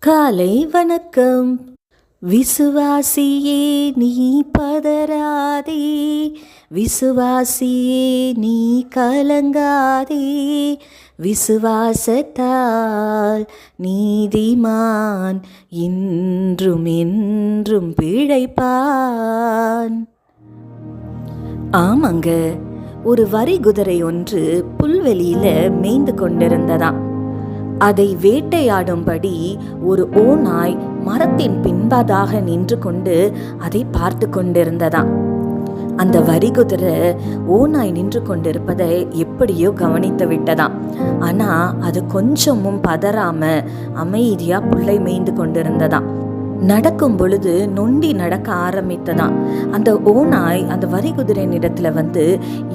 காலை வணக்கம். விசுவாசியே நீ பதறாதே, விசுவாசியே நீ கலங்காதே, விசுவாசத்தால் நீதிமான் இன்றும் என்றும் பிழைப்பான். ஆமாங்க, ஒரு வரி குதிரை ஒன்று புல்வெளியில மேய்ந்து கொண்டிருந்ததாம். அதை வேட்டையாடும்படி ஒரு ஓநாய் மரத்தின் பின்பதாக நின்று கொண்டு அதை பார்த்து கொண்டிருந்ததாம். அந்த வரிகுதிரை ஓநாய் நின்று கொண்டிருப்பதை எப்படியோ கவனித்து விட்டதாம். ஆனா அது கொஞ்சமும் பதறாம அமைதியா புல்லை மேய்ந்து கொண்டிருந்ததாம். நடக்கும் பொழுது நொண்டி நடக்க ஆரம்பித்ததாம். அந்த ஓநாய் அந்த வரிகுதிரையின் இடத்துல வந்து,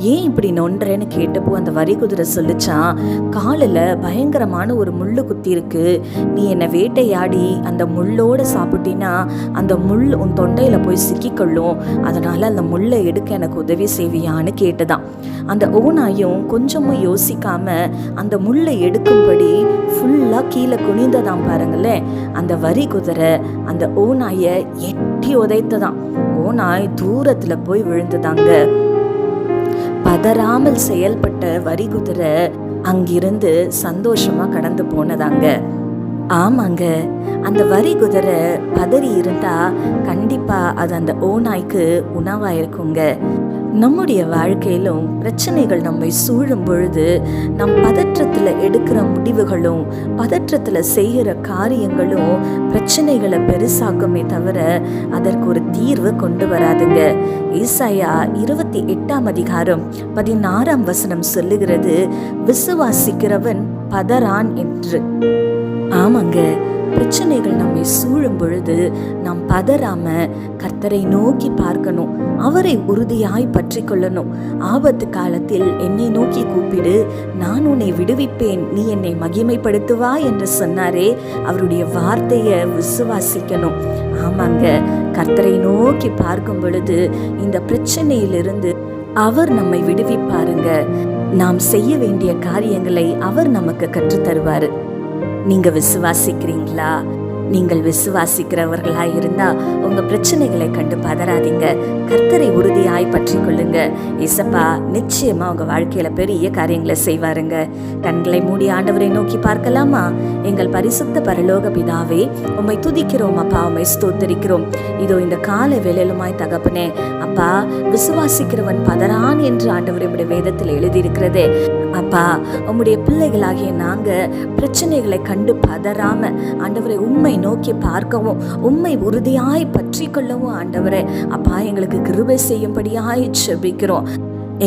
ஏன் இப்படி நொன்றேன்னு கேட்டப்போ அந்த வரிகுதிரை சொல்லிச்சான், காலில் பயங்கரமான ஒரு முள்ளு குத்தி இருக்கு, நீ என்னை வேட்டையாடி அந்த முள்ளோட சாப்பிட்டினா அந்த முள் உன் தொண்டையில போய் சிக்கிக்கொள்ளும், அதனால அந்த முள்ளை எடுக்க எனக்கு உதவி செய்வியான்னு கேட்டுதான். அந்த ஓநாயும் கொஞ்சமும் யோசிக்காம அந்த முள்ளை எடுக்கும்படி ஃபுல்லா கீழே குனிந்ததாம். பாருங்களேன், அந்த வரிகுதிரை அந்த ஓநாய எட்டி உதைத்ததாம். ஓநாய் தூரத்துல போய் விழுந்துதாங்க. பதறாமல் செயல்பட்ட வரிகுதிரை அங்கிருந்து சந்தோஷமா கடந்து போனதாங்க. ஆமாங்க, அந்த வரிகுதிரை பதறி இருந்தா கண்டிப்பா அது அந்த ஓநாய்க்கு உணவா இருக்குங்க. நம்முடைய வாழ்க்கையிலும் பிரச்சனைகள் நம்மை சூழும் பொழுது நம் பதற்றத்தில் எடுக்கிற முடிவுகளும் பதற்றத்தில் செய்கிற காரியங்களும் பிரச்சனைகளை பெருசாக்குமே தவிர அதற்கு ஒரு தீர்வு கொண்டு வராதுங்க. ஏசாயா 28:16 சொல்லுகிறது, விசுவாசிக்கிறவன் பதறான் என்று. ஆமாங்க, பிரச்சனைகள் நம்மை சூழும் பொழுது நாம் பதறாம கர்த்தரை நோக்கி பார்க்கணும், அவரை உறுதியாய் பற்றி கொள்ளணும். ஆபத்து காலத்தில் என்னை நோக்கி கூப்பிடு, நான் உன்னை விடுவிப்பேன், நீ என்னை மகிமைப்படுத்துவா என்று சொன்னாரே, அவருடைய வார்த்தையை விசுவாசிக்கணும். ஆமாங்க, கர்த்தரை நோக்கி பார்க்கும் பொழுது இந்த பிரச்சனையிலிருந்து அவர் நம்மை விடுவிப்பாருங்க. நாம் செய்ய வேண்டிய காரியங்களை அவர் நமக்கு கற்றுத்தருவாரு. நீங்க விசுவாசிக்கிறீங்களா? நீங்கள் விசுவாசிக்கிறவர்களா இருந்தா உங்க பிரச்சனைகளை கண்டு பதறாதீங்க, கர்த்தரை உறுதியாய் பற்றி கொள்ளுங்க. இசப்பா நிச்சயமா உங்க வாழ்க்கையில பெரிய காரியங்களை செய்வாருங்க. கண்களை மூடி ஆண்டவரை நோக்கி பார்க்கலாமா? எங்கள் பரிசுத்த பரலோக பிதாவே, உம்மை துதிக்கிறோம் அப்பா, உம்மை ஸ்தோத்தரிக்கிறோம். இதோ இந்த கால வேளையிலுமாய் தகப்பனே அப்பா, விசுவாசிக்கிறவன் பதறான் என்று ஆண்டவர் உம்முடைய வேதத்தில் எழுதியிருக்கிறதே அப்பா, உம்முடைய பிள்ளைகளாகிய நாங்க பிரச்சனைகளை கண்டு பதறாம ஆண்டவரை உம்மை நோக்கி பார்க்கவும் உம்மை உறுதியாய் பற்றி கொள்ளவும் ஆண்டவரே அப்பா எங்களுக்கு கிருபை செய்யும்படியாய் ஜெபிக்கிறோம்.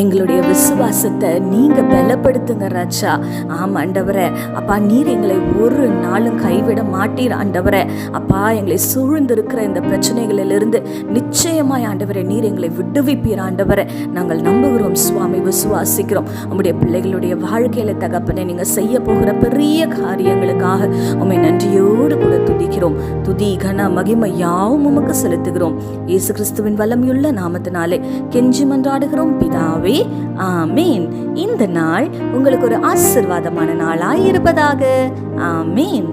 எங்களுடைய விசுவாசத்தை நீங்க பலப்படுத்துங்க ராஜா. ஆமா ஆண்டவரே அப்பா, நீர் எங்களை ஒரு நாளும் கைவிட மாட்டீர் ஆண்டவரே அப்பா. எங்களை சூழ்ந்திருக்கிற இந்த பிரச்சனைகளிலிருந்து நிச்சயமாய் ஆண்டவரே நீர் எங்களை விடுவிப்பீர் ஆண்டவரே. நாங்கள் நம்புகிறோம் சுவாமி, விசுவாசிக்கிறோம். உங்களுடைய பிள்ளைகளுடைய வாழ்க்கையில தகப்பனே நீங்க செய்ய போகிற பெரிய காரியங்களுக்காக உம்மை நன்றியோடு கூட துதிக்கிறோம். துதி கன மகிமை யாவும் உமக்கு செலுத்துகிறோம். இயேசு கிறிஸ்துவின் வல்லமையுள்ள நாமத்தினாலே கெஞ்சி மன்றாடுகிறோம் பிதாவே, ஆமீன். இந்த நாள் உங்களுக்கு ஒரு ஆசீர்வாதமான நாளாய் இருப்பதாக. ஆமீன்.